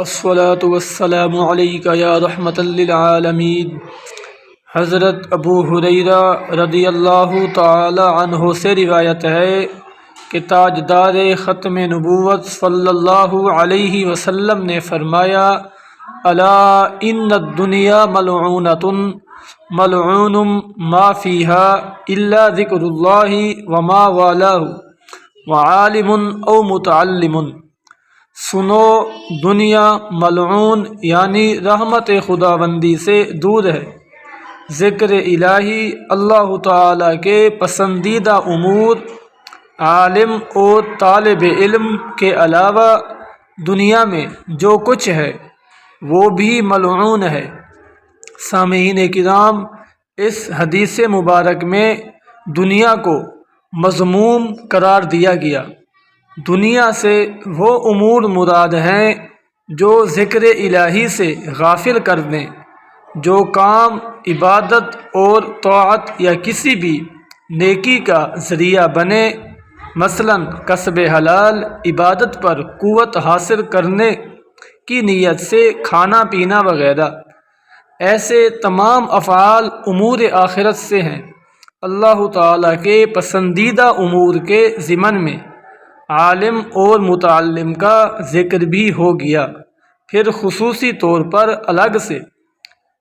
الصلاۃ والسلام علیک یا رحمۃ للعالمین۔ حضرت ابو ہریرہ رضی اللہ تعالی عنہ سے روایت ہے کہ تاجدار ختم نبوت صلی اللہ علیہ وسلم نے فرمایا: الا ان الدنیا ملعونۃ ملعون ما فیہا الا ذکر اللہ وما والاہ وعالم او متعلم۔ سنو، دنیا ملعون یعنی رحمت خداوندی سے دور ہے۔ ذکر الہی، اللہ تعالیٰ کے پسندیدہ امور، عالم اور طالب علم کے علاوہ دنیا میں جو کچھ ہے وہ بھی ملعون ہے۔ سامعین کرام، اس حدیث مبارک میں دنیا کو مذموم قرار دیا گیا۔ دنیا سے وہ امور مراد ہیں جو ذکر الہی سے غافل کر دیں، جو کام عبادت اور طاعت یا کسی بھی نیکی کا ذریعہ بنے، مثلا کسب حلال، عبادت پر قوت حاصل کرنے کی نیت سے کھانا پینا وغیرہ۔ ایسے تمام افعال امور آخرت سے ہیں۔ اللہ تعالیٰ کے پسندیدہ امور کے ضمن میں عالم اور متعلم کا ذکر بھی ہو گیا، پھر خصوصی طور پر الگ سے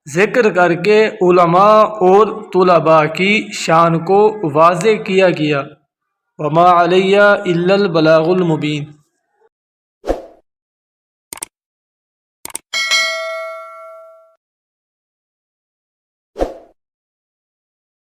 ذکر کر کے علماء اور طلباء کی شان کو واضح کیا گیا۔ وما علیہ الا البلاغ المبین۔